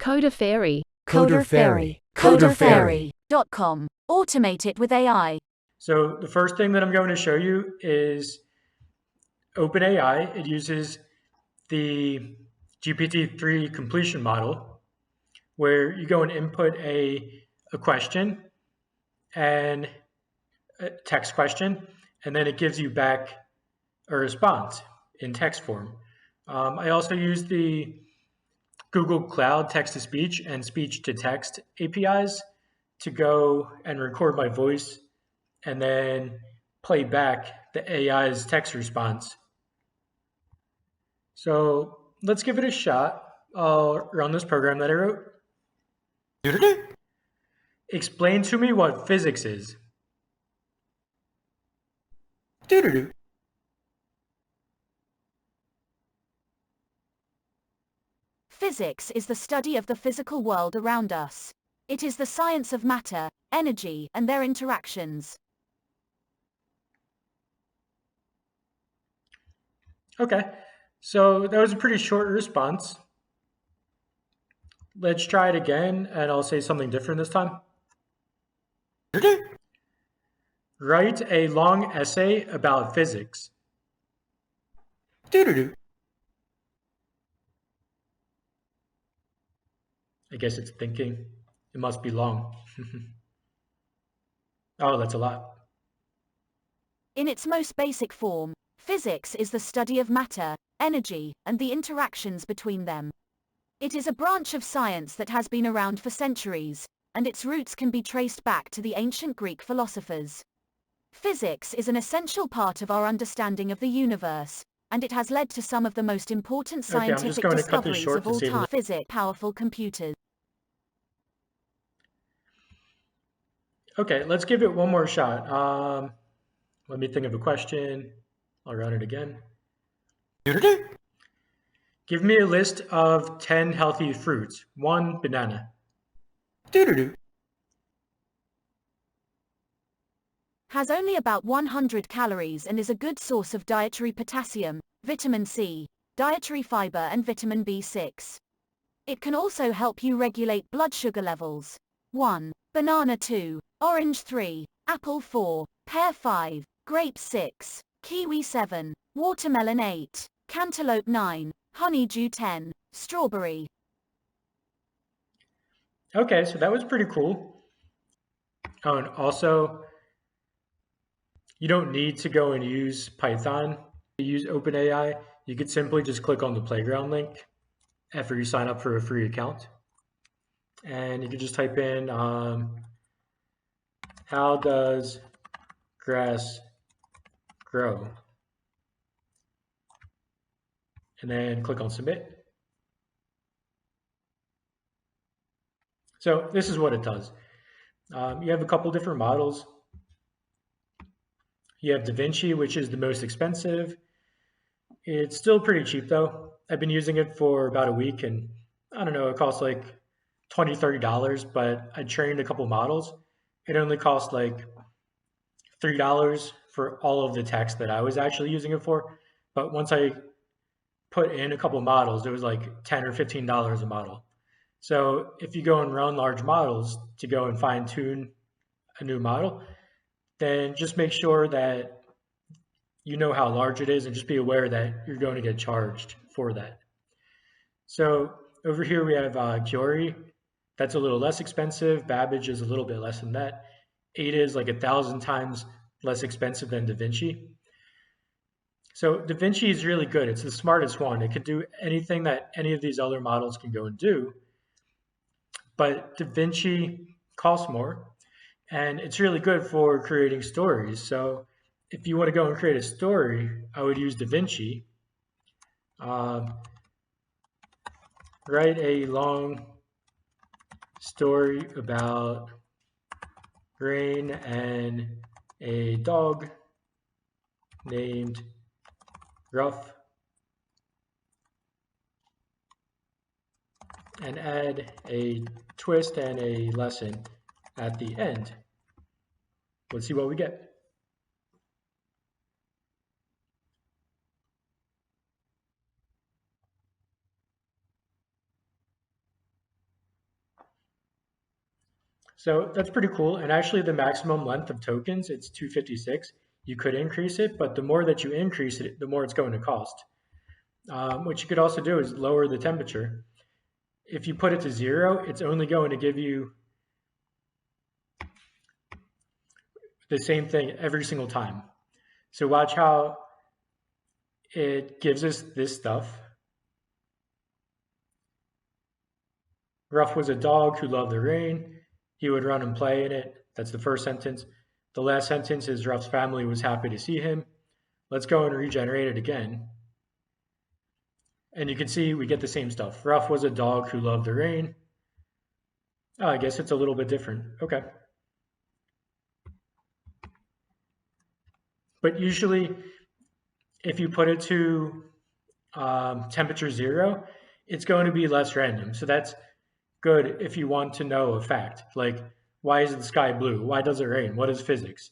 Coder Fairy. Coder Fairy. Coderfairy.com. Automate it with AI. So the first thing that I'm going to show you is OpenAI. It uses the GPT-3 completion model, where you go and input a question and a text question, and then it gives you back a response in text form. I also use the Google Cloud text-to-speech and speech-to-text APIs to go and record my voice and then play back the AI's text response. So let's give it a shot. I'll run this program that I wrote. Explain to me what physics is. Physics is the study of the physical world around us. It is the science of matter, energy, and their interactions. Okay, so that was a pretty short response. Let's try it again, and I'll say something different this time. Write a long essay about physics. I guess it's thinking. It must be long. Oh, that's a lot. In its most basic form, physics is the study of matter, energy, and the interactions between them. It is a branch of science that has been around for centuries, and its roots can be traced back to the ancient Greek philosophers. Physics is an essential part of our understanding of the universe, and it has led to some of the most important scientific discoveries of all time. Physics, powerful computers. Okay, let's give it one more shot. Let me think of a question. I'll run it again. Give me a list of 10 healthy fruits. 1 banana. Has only about 100 calories and is a good source of dietary potassium, vitamin C, dietary fiber and vitamin B6. It can also help you regulate blood sugar levels. 1. Banana 2, orange 3, apple 4, pear 5, grape 6, kiwi 7, watermelon 8, cantaloupe 9, honeydew 10, strawberry. Okay, so that was pretty cool. Oh, and also, you don't need to go and use Python to use OpenAI. You could simply just click on the playground link after you sign up for a free account. And you can just type in, how does grass grow? And then click on submit. So this is what it does. You have a couple different models. You have DaVinci, which is the most expensive. It's still pretty cheap though. I've been using it for about a week and I don't know, it costs like $20, $30, but I trained a couple models. It only cost like $3 for all of the text that I was actually using it for. But once I put in a couple models, it was like $10 or $15 a model. So if you go and run large models to go and fine tune a new model, then just make sure that you know how large it is and just be aware that you're going to get charged for that. So over here we have Fiori. That's a little less expensive. Babbage is a little bit less than that. Ada is like 1,000 times less expensive than DaVinci. So DaVinci is really good. It's the smartest one. It could do anything that any of these other models can go and do. But DaVinci costs more, and it's really good for creating stories. So if you want to go and create a story, I would use DaVinci. Write a long story about rain and a dog named Ruff, and add a twist and a lesson at the end. Let's see what we get. So that's pretty cool. And actually, the maximum length of tokens, it's 256. You could increase it, but the more that you increase it, the more it's going to cost. What you could also do is lower the temperature. If you put it to 0, it's only going to give you the same thing every single time. So watch how it gives us this stuff. Ruff was a dog who loved the rain. He would run and play in it. That's the first sentence. The last sentence is Ruff's family was happy to see him. Let's go and regenerate it again. And you can see we get the same stuff. Ruff was a dog who loved the rain. Oh, I guess it's a little bit different. Okay. But usually, if you put it to temperature 0, it's going to be less random. So that's good if you want to know a fact, like why is the sky blue? Why does it rain? What is physics?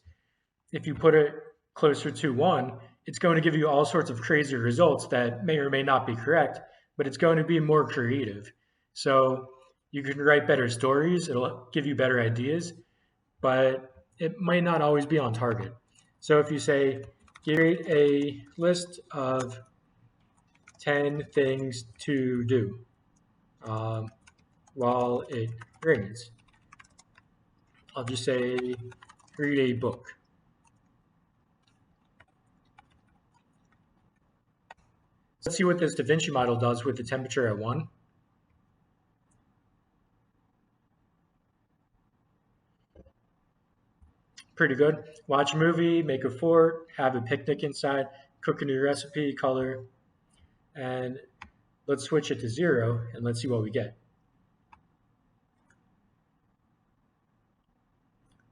If you put it closer to 1, it's going to give you all sorts of crazy results that may or may not be correct, but it's going to be more creative. So you can write better stories, it'll give you better ideas, but it might not always be on target. So if you say, create a list of 10 things to do while it rains, I'll just say, read a book. Let's see what this Da Vinci model does with the temperature at 1. Pretty good. Watch a movie, make a fort, have a picnic inside, cook a new recipe, color, and let's switch it to 0 and let's see what we get.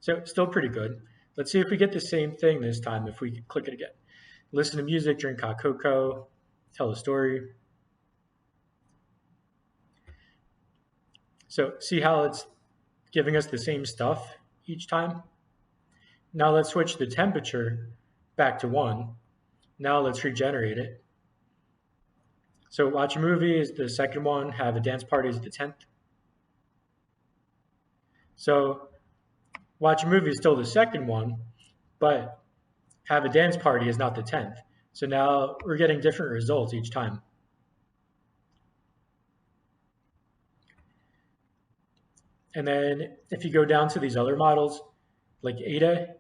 So still pretty good. Let's see if we get the same thing this time if we click it again. Listen to music, drink hot cocoa, tell a story. So see how it's giving us the same stuff each time? Now let's switch the temperature back to 1. Now let's regenerate it. So watch a movie is the second one, have a dance party is the 10th. So watch a movie is still the second one, but have a dance party is not the 10th. So now we're getting different results each time. And then if you go down to these other models, like Ada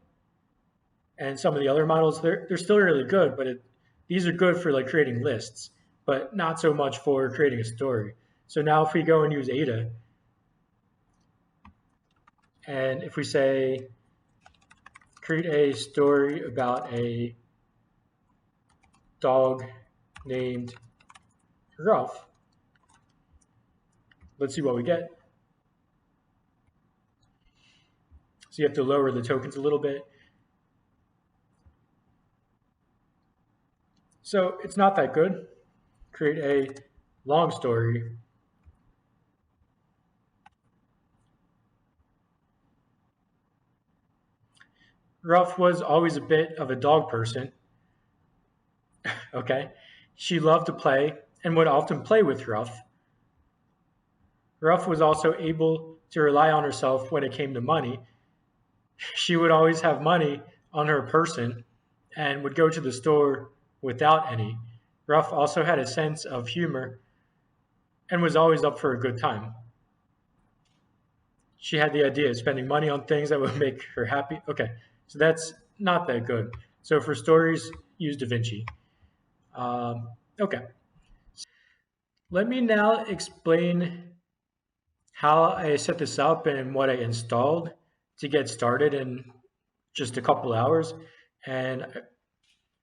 and some of the other models, they're still really good, but these are good for like creating lists, but not so much for creating a story. So now if we go and use Ada, and if we say, create a story about a dog named Ruff, let's see what we get. So you have to lower the tokens a little bit. So it's not that good. Create a long story. Ruff was always a bit of a dog person. Okay. She loved to play and would often play with Ruff. Ruff was also able to rely on herself when it came to money. She would always have money on her person and would go to the store without any. Ruff also had a sense of humor and was always up for a good time. She had the idea of spending money on things that would make her happy. Okay, so that's not that good. So for stories, use Da Vinci. Okay. Let me now explain how I set this up and what I installed to get started in just a couple hours. And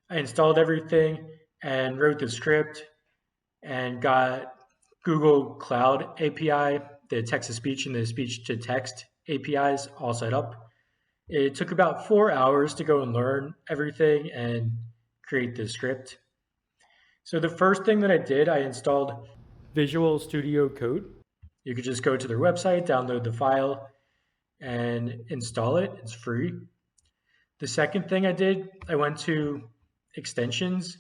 I installed everything and wrote the script and got Google Cloud API, the text-to-speech and the speech-to-text APIs all set up. It took about 4 hours to go and learn everything and create the script. So the first thing that I did, I installed Visual Studio Code. You could just go to their website, download the file, and install it. It's free. The second thing I did, I went to extensions,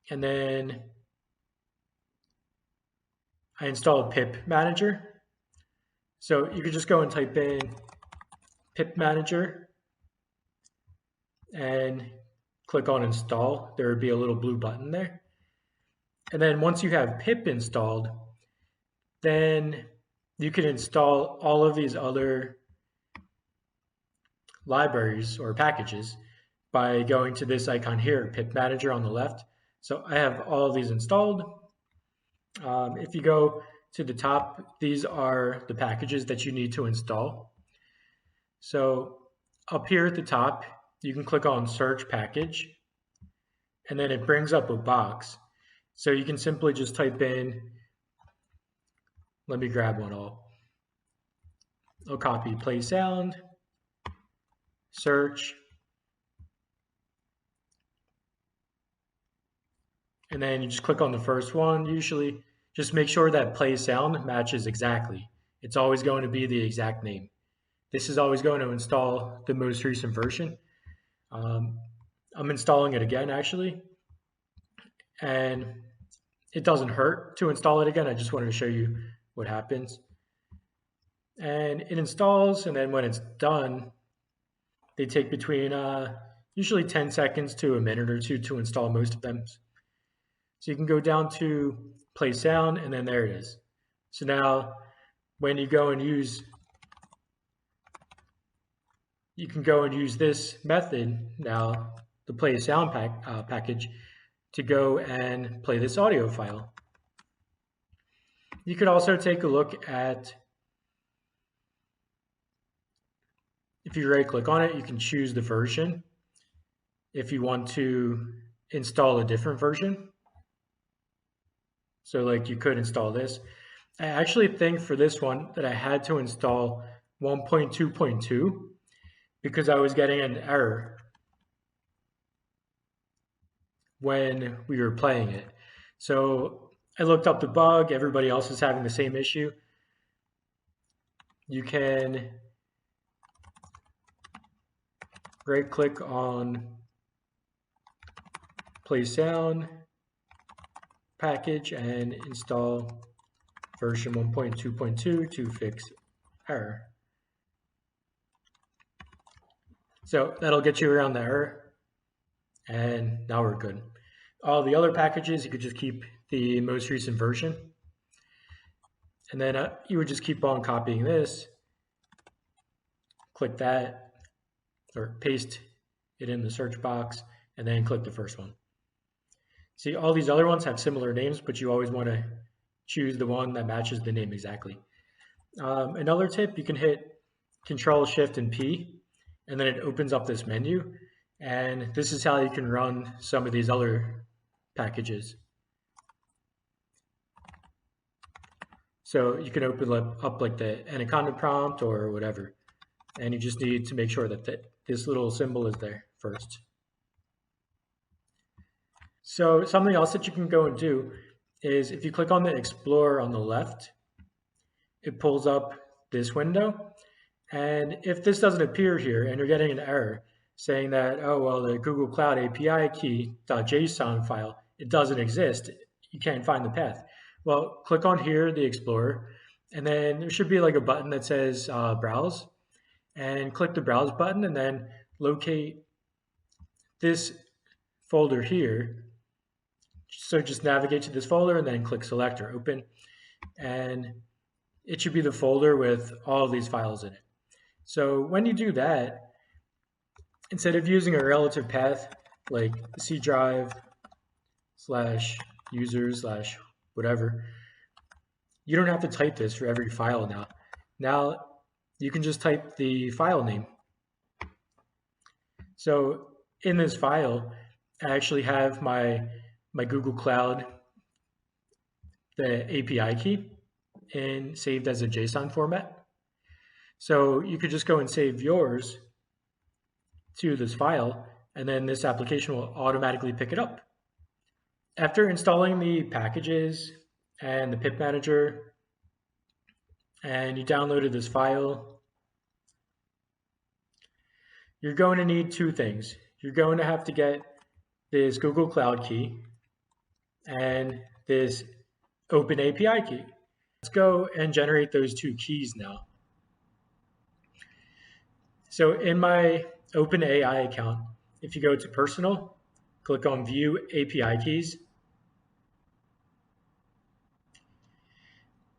and then I installed Pip Manager. So you could just go and type in pip manager and click on install. There would be a little blue button there. And then once you have pip installed, then you can install all of these other libraries or packages by going to this icon here, pip manager on the left. So I have all of these installed. If you go to the top, these are the packages that you need to install. So up here at the top, you can click on search package, and then it brings up a box. So you can simply just type in, let me grab one all. I'll copy play sound, search, and then you just click on the first one. Usually just make sure that play sound matches exactly. It's always going to be the exact name. This is always going to install the most recent version. I'm installing it again actually, and it doesn't hurt to install it again. I just wanted to show you what happens. And it installs, and then when it's done, they take between usually 10 seconds to a minute or two to install most of them. So you can go down to play sound, and then there it is. So now when you go and use, you can go and use this method now, the play sound package, to go and play this audio file. You could also take a look at, if you right click on it, you can choose the version if you want to install a different version. So like you could install this. I actually think for this one that I had to install 1.2.2 because I was getting an error when we were playing it. So I looked up the bug. Everybody else is having the same issue. You can right click on play sound package and install version 1.2.2 to fix error. So that'll get you around the error, and now we're good. All the other packages, you could just keep the most recent version, and then you would just keep on copying this, click that, or paste it in the search box, and then click the first one. See, all these other ones have similar names, but you always want to choose the one that matches the name exactly. Another tip, you can hit Control Shift and P, and then it opens up this menu, and this is how you can run some of these other packages. So you can open up like the Anaconda prompt or whatever, and you just need to make sure that this little symbol is there first. So something else that you can go and do is if you click on the Explorer on the left, it pulls up this window. And if this doesn't appear here and you're getting an error saying that, oh, well, the Google Cloud API key.json file, it doesn't exist, you can't find the path. Well, click on here, the Explorer, and then there should be like a button that says Browse, and click the Browse button and then locate this folder here. So just navigate to this folder and then click Select or Open, and it should be the folder with all of these files in it. So when you do that, instead of using a relative path like C drive /user/ whatever, you don't have to type this for every file now. Now you can just type the file name. So in this file, I actually have my Google Cloud, the API key, and saved as a JSON format. So you could just go and save yours to this file, and then this application will automatically pick it up. After installing the packages and the pip manager, and you downloaded this file, you're going to need two things. You're going to have to get this Google Cloud key and this OpenAI key. Let's go and generate those two keys now. So in my OpenAI account, if you go to personal, click on view API keys,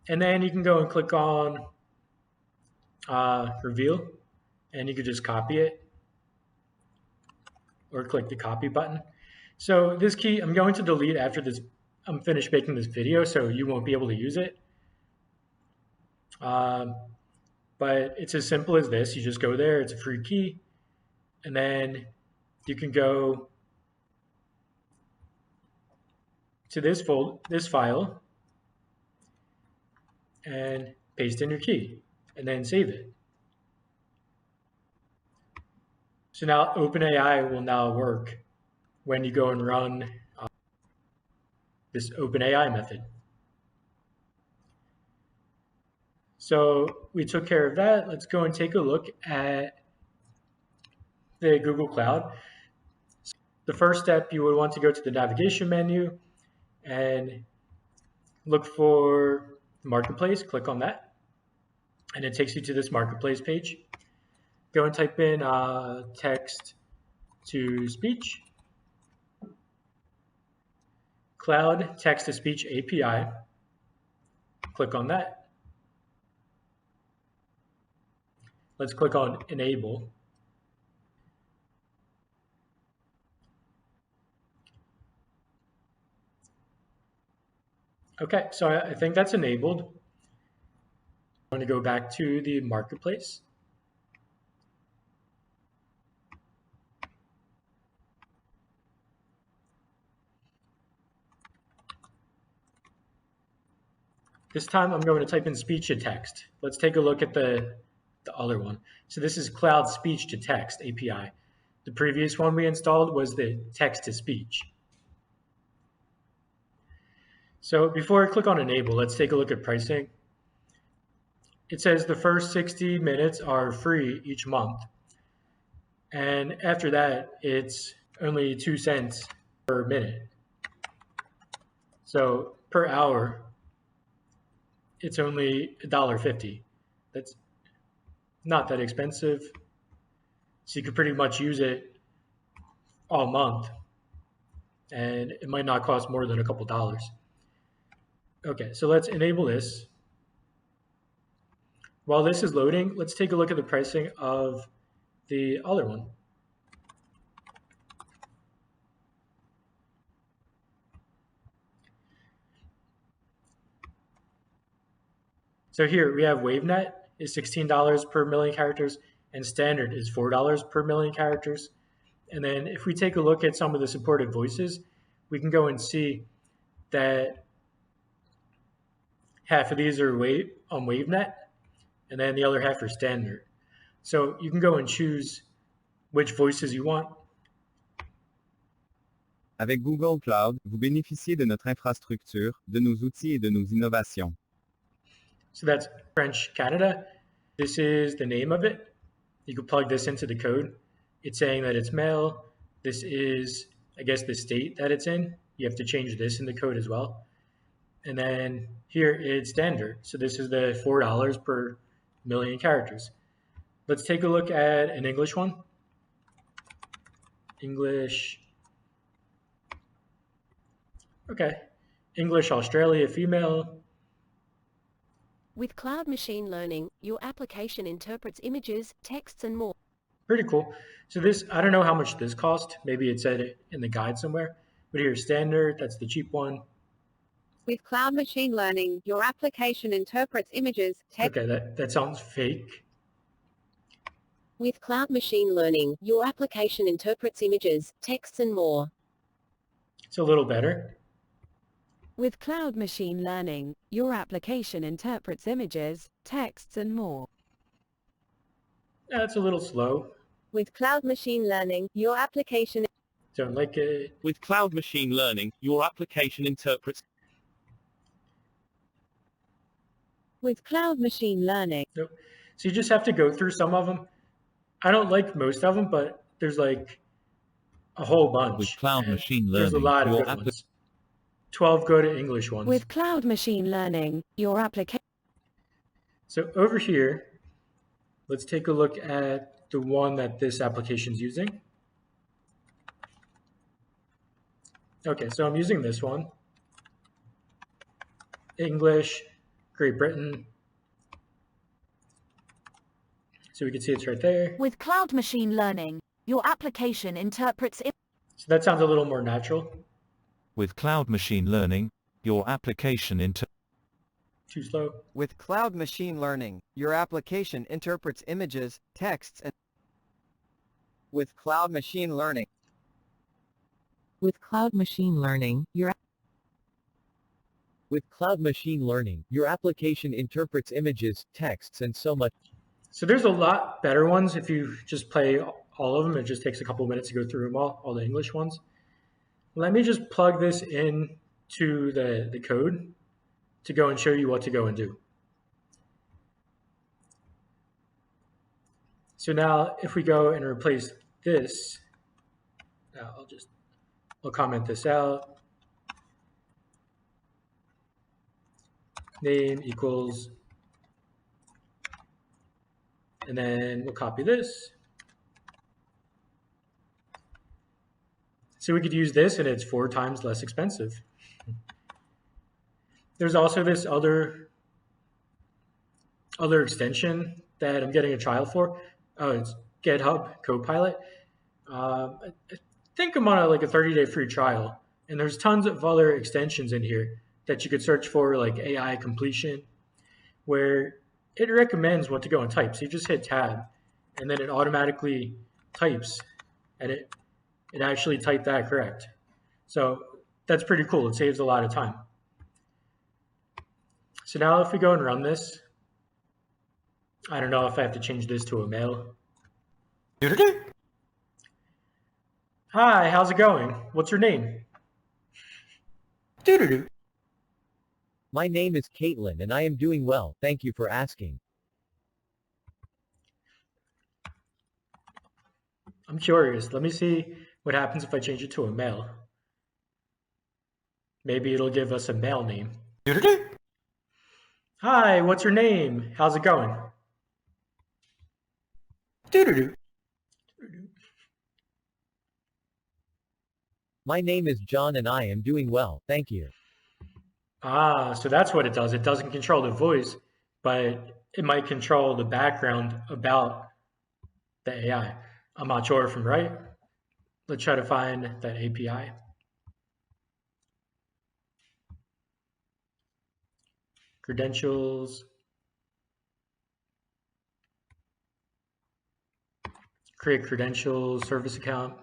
and then you can go and click on reveal, and you could just copy it or click the copy button. So this key I'm going to delete after this. I'm finished making this video, so you won't be able to use it. But it's as simple as this. You just go there, it's a free key, and then you can go to this file, and paste in your key, and then save it. So now OpenAI will now work when you go and run this OpenAI method. So we took care of that. Let's go and take a look at the Google Cloud. The first step, you would want to go to the navigation menu and look for Marketplace. Click on that, and it takes you to this Marketplace page. Go and type in text to speech, Cloud text to speech API. Click on that. Let's click on enable. Okay, so I think that's enabled. I'm going to go back to the Marketplace. This time I'm going to type in speech to text. Let's take a look at the other one. So this is Cloud Speech to Text API. The previous one we installed was the text to speech. So before I click on enable, let's take a look at pricing. It says the first 60 minutes are free each month. And after that, it's only 2 cents per minute. So per hour, it's only $1.50. That's not that expensive. So you could pretty much use it all month, and it might not cost more than a couple dollars. Okay, so let's enable this. While this is loading, let's take a look at the pricing of the other one. So here we have WaveNet is $16 per million characters, and standard is $4 per million characters. And then if we take a look at some of the supported voices, we can go and see that half of these are on WaveNet, and then the other half are standard. So you can go and choose which voices you want. Avec Google Cloud, vous bénéficiez de notre infrastructure, de nos outils et de nos innovations. So that's French Canada. This is the name of it. You can plug this into the code. It's saying that it's male. This is, I guess, the state that it's in. You have to change this in the code as well. And then here it's standard. So this is the $4 per million characters. Let's take a look at an English one. English. Okay. English Australia female. With cloud machine learning, your application interprets images, texts, and more. Pretty cool. So this, I don't know how much this cost. Maybe it said it in the guide somewhere. But here's standard. That's the cheap one. With cloud machine learning, your application interprets images, text. Okay, that sounds fake. With cloud machine learning, your application interprets images, texts, and more. It's a little better. With cloud machine learning, your application interprets images, texts, and more. That's a little slow. With cloud machine learning, your application. Don't like it. With cloud machine learning, your application interprets. With cloud machine learning. Nope. So you just have to go through some of them. I don't like most of them, but there's like a whole bunch. With cloud machine learning, there's a lot of good ones. 12 go to English ones. With cloud machine learning, your application. So over here, let's take a look at the one that this application is using. Okay, so I'm using this one. English, Great Britain. So we can see it's right there. With cloud machine learning, your application interprets So that sounds a little more natural. With cloud machine learning, your application Too slow. With cloud machine learning, your application interprets images, texts, and with cloud machine learning. With cloud machine learning, With cloud machine learning, your application interprets images, texts, and so much. So there's a lot better ones if you just play all of them. It just takes a couple minutes to go through them all the English ones. Let me just plug this in to the code to go and show you what to go and do. So now if we go and replace this, I'll comment this out. Name equals, and then we'll copy this. So we could use this and it's 4 times less expensive. There's also this other extension that I'm getting a trial for. Oh, it's GitHub Copilot. I think I'm on like a 30-day free trial, and there's tons of other extensions in here that you could search for, like AI completion, where it recommends what to go and type. So you just hit tab, and then it automatically types, and it actually typed that correct. So that's pretty cool. It saves a lot of time. So now if we go and run this, I don't know if I have to change this to a male. Hi, how's it going? What's your name? My name is Caitlin and I am doing well, thank you for asking. I'm curious. Let me see what happens if I change it to a male. Maybe it'll give us a male name. Hi, what's your name? How's it going? My name is John and I am doing well, thank you. Ah, so that's what it does. It doesn't control the voice, but it might control the background about the AI. I'm not sure if I'm right. Let's try to find that API. Credentials. Create credentials, service account.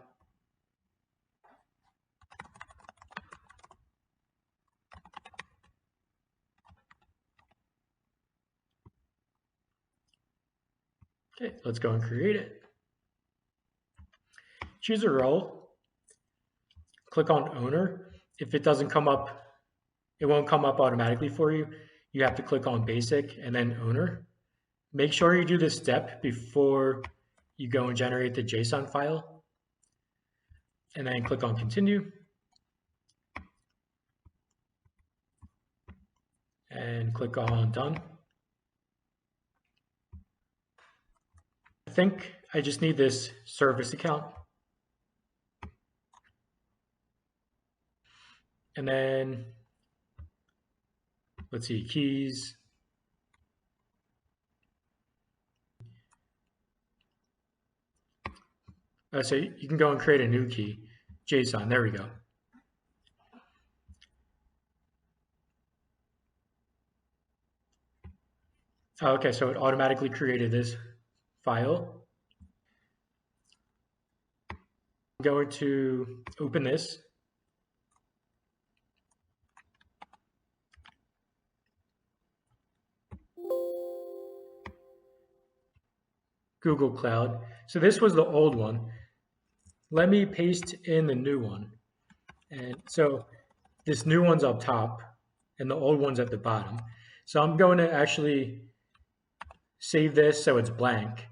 Okay, let's go and create it. Choose a role. Click on owner. If it doesn't come up, it won't come up automatically for you. You have to click on basic and then owner. Make sure you do this step before you go and generate the JSON file. And then click on continue. And click on done. I think I just need this service account. And then, let's see, keys. So you can go and create a new key, JSON, there we go. Okay, so it automatically created this file. I'm going to open this. Google Cloud. So this was the old one. Let me paste in the new one. And so this new one's up top and the old one's at the bottom. So I'm going to actually save this so it's blank.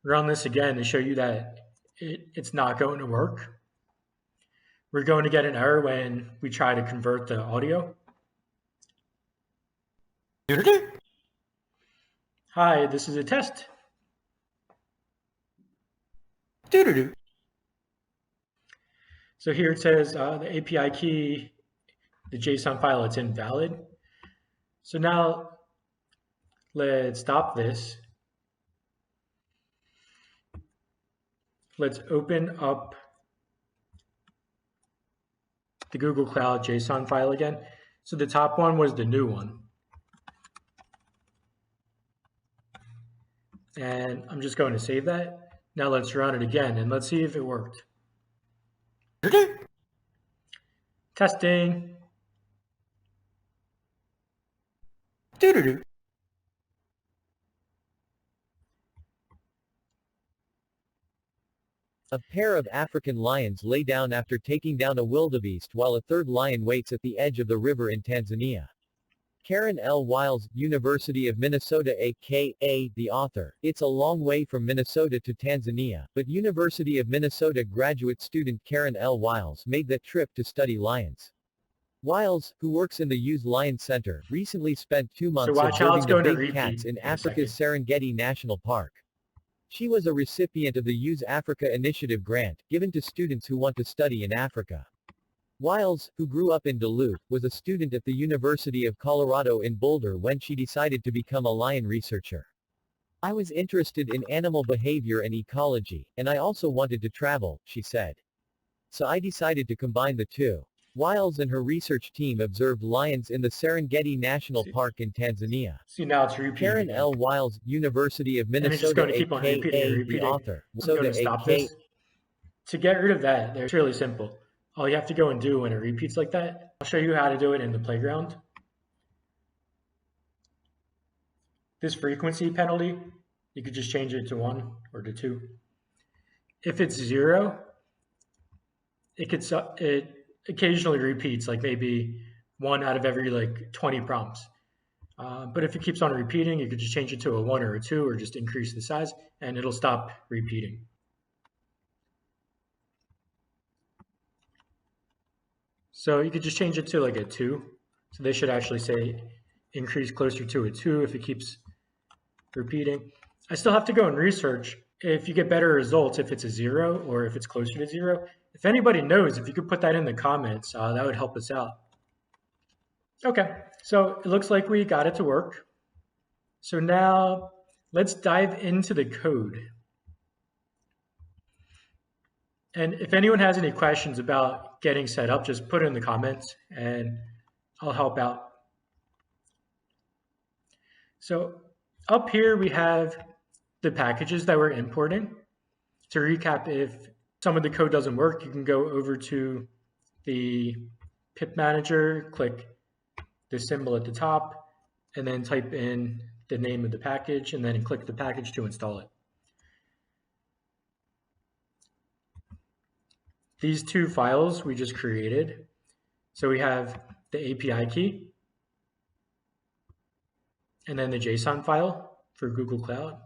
Run this again to show you that it's not going to work. We're going to get an error when we try to convert the audio. Hi, this is a test. So here it says the API key, the JSON file, it's invalid. So now let's stop this. Let's open up the Google Cloud JSON file again. So the top one was the new one. And I'm just going to save that. Now let's run it again and let's see if it worked. Testing. A pair of African lions lay down after taking down a wildebeest while a third lion waits at the edge of the river in Tanzania. Karen L. Wiles, University of Minnesota aka the author. It's a long way from Minnesota to Tanzania, but University of Minnesota graduate student Karen L. Wiles made that trip to study lions. Wiles, who works in the Hughes Lion Center, recently spent 2 months observing the big cats in Africa's Serengeti National Park. She was a recipient of the Use Africa Initiative grant, given to students who want to study in Africa. Wiles, who grew up in Duluth, was a student at the University of Colorado in Boulder when she decided to become a lion researcher. I was interested in animal behavior and ecology, and I also wanted to travel, she said. So I decided to combine the two. Wiles and her research team observed lions in the Serengeti National Park in Tanzania. See, now it's repeating. Karen L. Wiles, University of Minnesota, aka the author. I'm going to stop this. To get rid of that, it's really simple. All you have to go and do when it repeats like that, I'll show you how to do it in the playground. This frequency penalty, you could just change it to 1 or to 2. If it's 0, it occasionally repeats, like maybe 1 out of every 20 prompts. But if it keeps on repeating, you could just change it to a 1 or a 2 or just increase the size and it'll stop repeating. So you could just change it to a 2. So they should actually say increase closer to a 2 if it keeps repeating. I still have to go and research if you get better results if it's a 0 or if it's closer to 0. If anybody knows, if you could put that in the comments, that would help us out. Okay, so it looks like we got it to work. So now let's dive into the code. And if anyone has any questions about getting set up, just put it in the comments and I'll help out. So up here we have the packages that we're importing. To recap, if some of the code doesn't work, you can go over to the pip manager, click the symbol at the top, and then type in the name of the package, and then click the package to install it. These 2 files we just created. So we have the API key, and then the JSON file for Google Cloud.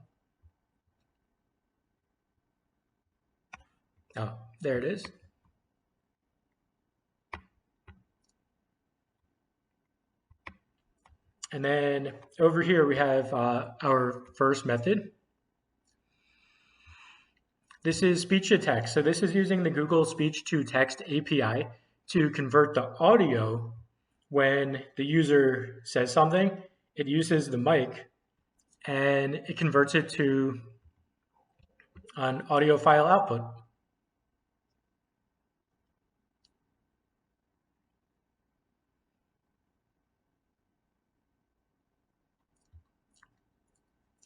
Oh, there it is. And then over here we have our first method. This is speech to text. So this is using the Google Speech to Text API to convert the audio when the user says something. It uses the mic and it converts it to an audio file output.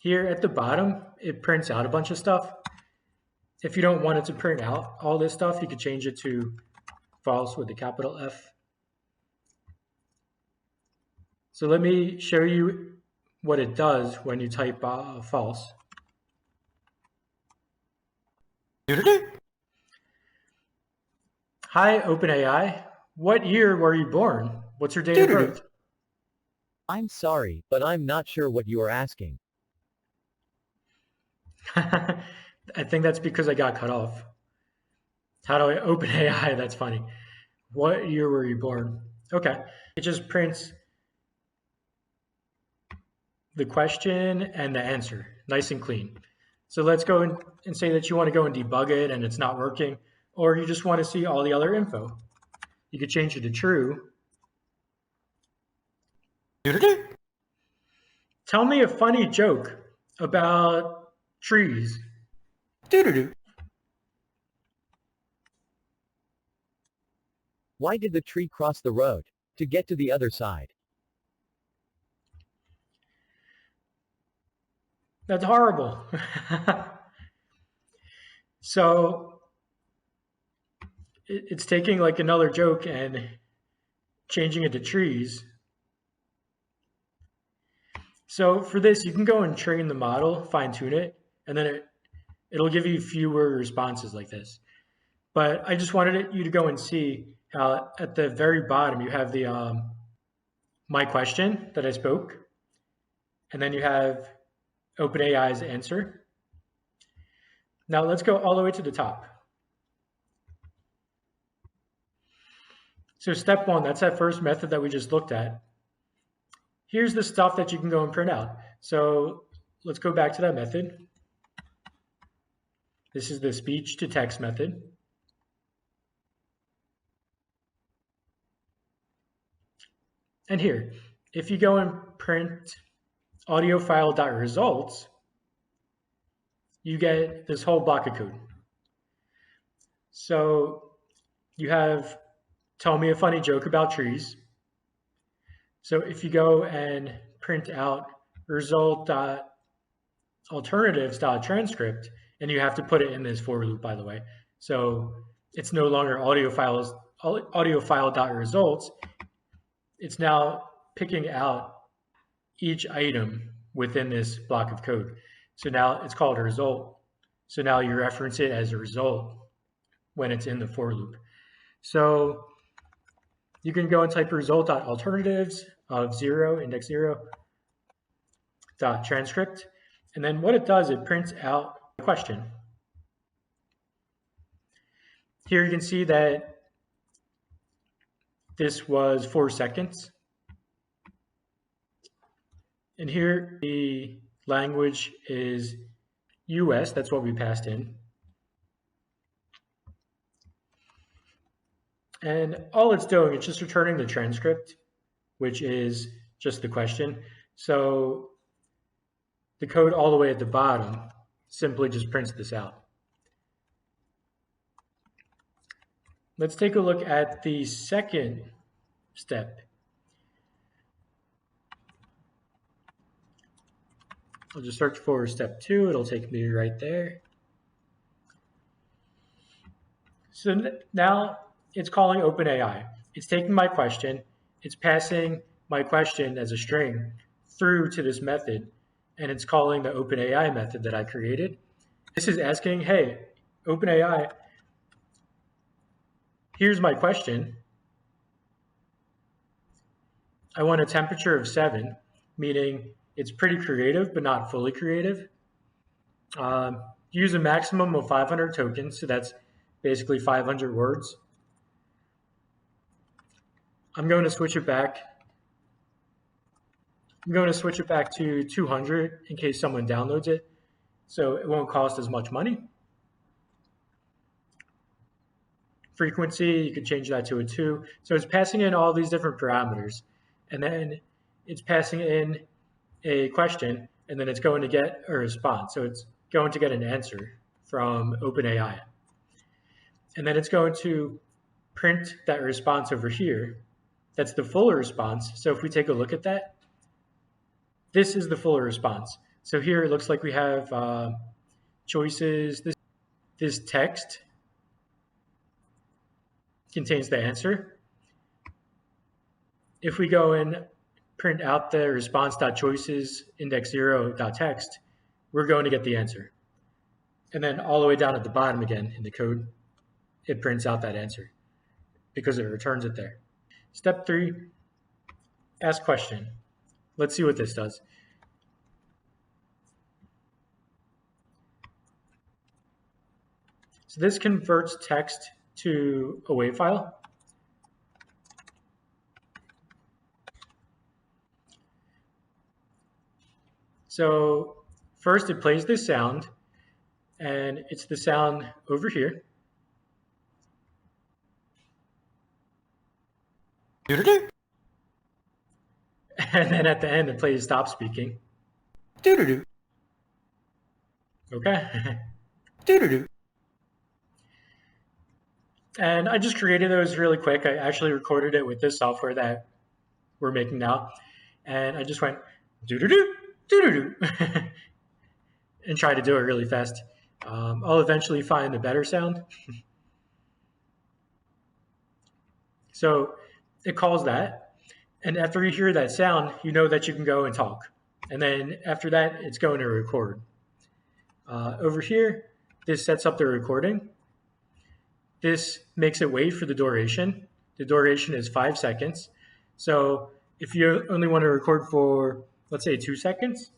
Here at the bottom, it prints out a bunch of stuff. If you don't want it to print out all this stuff, you could change it to false with a capital F. So let me show you what it does when you type false. Hi, OpenAI. What year were you born? What's your date of birth? I'm sorry, but I'm not sure what you are asking. I think that's because I got cut off. How do I open AI? That's funny. What year were you born? Okay. It just prints the question and the answer. Nice and clean. So let's go and say that you want to go and debug it and it's not working, or you just want to see all the other info. You could change it to true. Tell me a funny joke about trees. Why did the tree cross the road? To get to the other side. That's horrible. So it's taking like another joke and changing it to trees. So for this, you can go and train the model, fine tune it, and then it'll give you fewer responses like this. But I just wanted you to go and see how at the very bottom you have the my question that I spoke, and then you have OpenAI's answer. Now let's go all the way to the top. So step one, that's that first method that we just looked at. Here's the stuff that you can go and print out. So let's go back to that method. This is the speech to text method. And here, if you go and print audio file.results, you get this whole block of code. So you have tell me a funny joke about trees. So if you go and print out result.alternatives.transcript, and you have to put it in this for loop, by the way. So it's no longer audio file.results. It's now picking out each item within this block of code. So now it's called a result. So now you reference it as a result when it's in the for loop. So you can go and type result.alternatives of 0, index 0, dot transcript. And then what it does, it prints out a question. Here you can see that this was 4 seconds. And here the language is US, that's what we passed in. And all it's doing, it's just returning the transcript, which is just the question. So the code all the way at the bottom simply just prints this out. Let's take a look at the second step. I'll just search for step 2. It'll take me right there. So now it's calling OpenAI. It's taking my question. It's passing my question as a string through to this method, and it's calling the OpenAI method that I created. This is asking, hey, OpenAI, here's my question. I want a temperature of 7, meaning it's pretty creative, but not fully creative. Use a maximum of 500 tokens, so that's basically 500 words. I'm going to switch it back. I'm going to switch it back to 200 in case someone downloads it, so it won't cost as much money. Frequency, you could change that to a 2. So it's passing in all these different parameters, and then it's passing in a question, and then it's going to get a response. So it's going to get an answer from OpenAI. And then it's going to print that response over here. That's the fuller response. So if we take a look at that, this is the fuller response. So here it looks like we have choices. This text contains the answer. If we go and print out the response.choices index 0.text, we're going to get the answer. And then all the way down at the bottom again in the code, it prints out that answer because it returns it there. Step 3, ask question. Let's see what this does. So this converts text to a WAV file. So first it plays this sound, and it's the sound over here. And then at the end, it plays stop speaking. Okay. And I just created those really quick. I actually recorded it with this software that we're making now. And I just went doo-doo-doo, doo-doo-doo, and tried to do it really fast. I'll eventually find a better sound. So it calls that. And after you hear that sound, you know that you can go and talk. And then after that, it's going to record. Over here, this sets up the recording. This makes it wait for the duration. The duration is 5 seconds. So if you only want to record for, let's say, 2 seconds,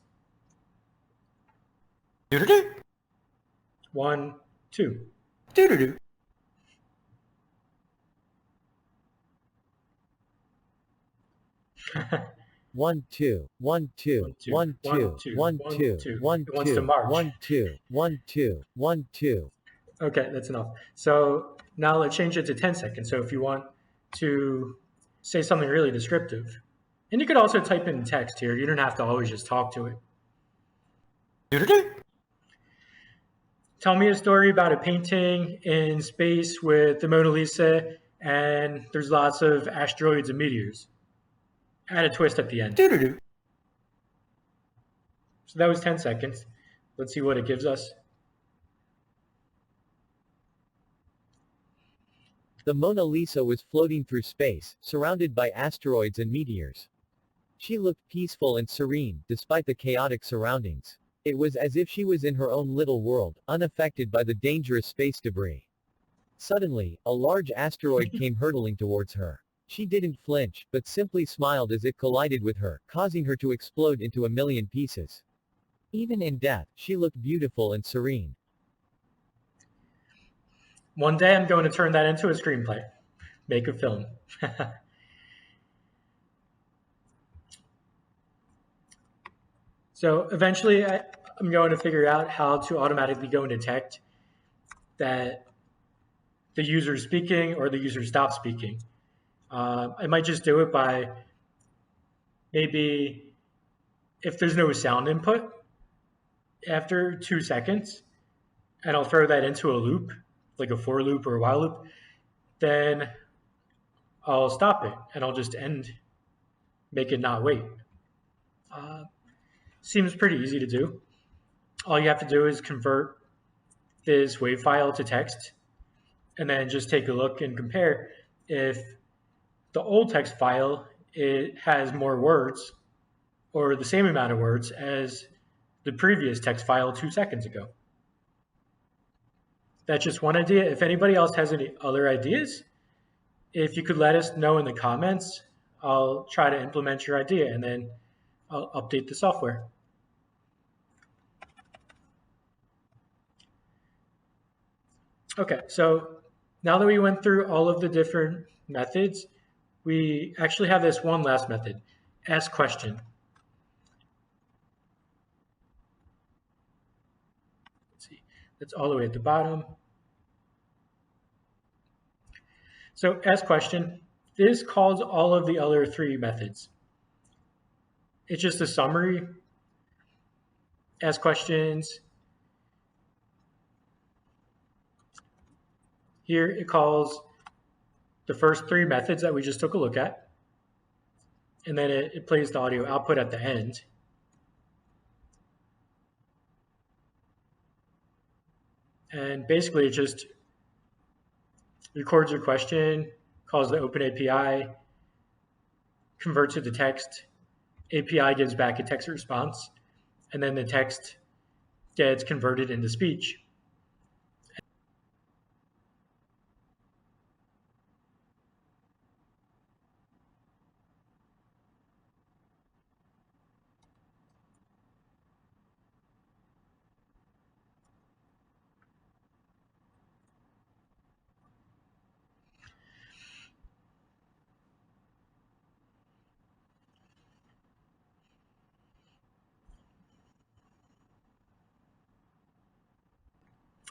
1, 2. 1 2 1 2 1 2 1 2 1 It wants to 2 march. 1 2 1 2 1 2. Okay, that's enough. So now let's change it to 10 seconds. So if you want to say something really descriptive, and you could also type in text here. You don't have to always just talk to it. Tell me a story about a painting in space with the Mona Lisa, and there's lots of asteroids and meteors. Add a twist at the end. So that was 10 seconds. Let's see what it gives us. The Mona Lisa was floating through space, surrounded by asteroids and meteors. She looked peaceful and serene, despite the chaotic surroundings. It was as if she was in her own little world, unaffected by the dangerous space debris. Suddenly, a large asteroid came hurtling towards her. She didn't flinch, but simply smiled as it collided with her, causing her to explode into a million pieces. Even in death, she looked beautiful and serene. One day I'm going to turn that into a screenplay. Make a film. So eventually I'm going to figure out how to automatically go and detect that the user is speaking or the user stops speaking. I might just do it by maybe if there's no sound input after 2 seconds, and I'll throw that into a loop, like a for loop or a while loop, then I'll stop it and I'll just make it not wait. Seems pretty easy to do. All you have to do is convert this WAV file to text and then just take a look and compare if the old text file, it has more words or the same amount of words as the previous text file 2 seconds ago. That's just one idea. If anybody else has any other ideas, if you could let us know in the comments, I'll try to implement your idea and then I'll update the software. Okay, so now that we went through all of the different methods, we actually have this one last method, ask question. Let's see, that's all the way at the bottom. So ask question, this calls all of the other 3 methods. It's just a summary. Ask questions. Here it calls the first 3 methods that we just took a look at. And then it plays the audio output at the end. And basically it just records your question, calls the OpenAPI, converts it to text. API gives back a text response, and then the text gets converted into speech.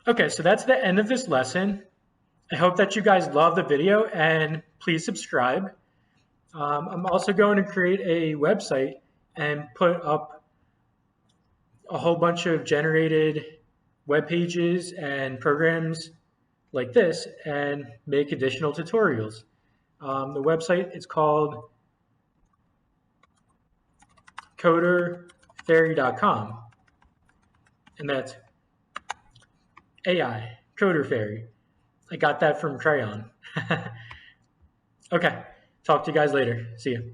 Okay, so that's the end of this lesson. I hope that you guys love the video and please subscribe. I'm also going to create a website and put up a whole bunch of generated web pages and programs like this and make additional tutorials. The website is called coderfairy.com, and that's AI, Coder Fairy. I got that from Crayon. Okay, talk to you guys later. See you.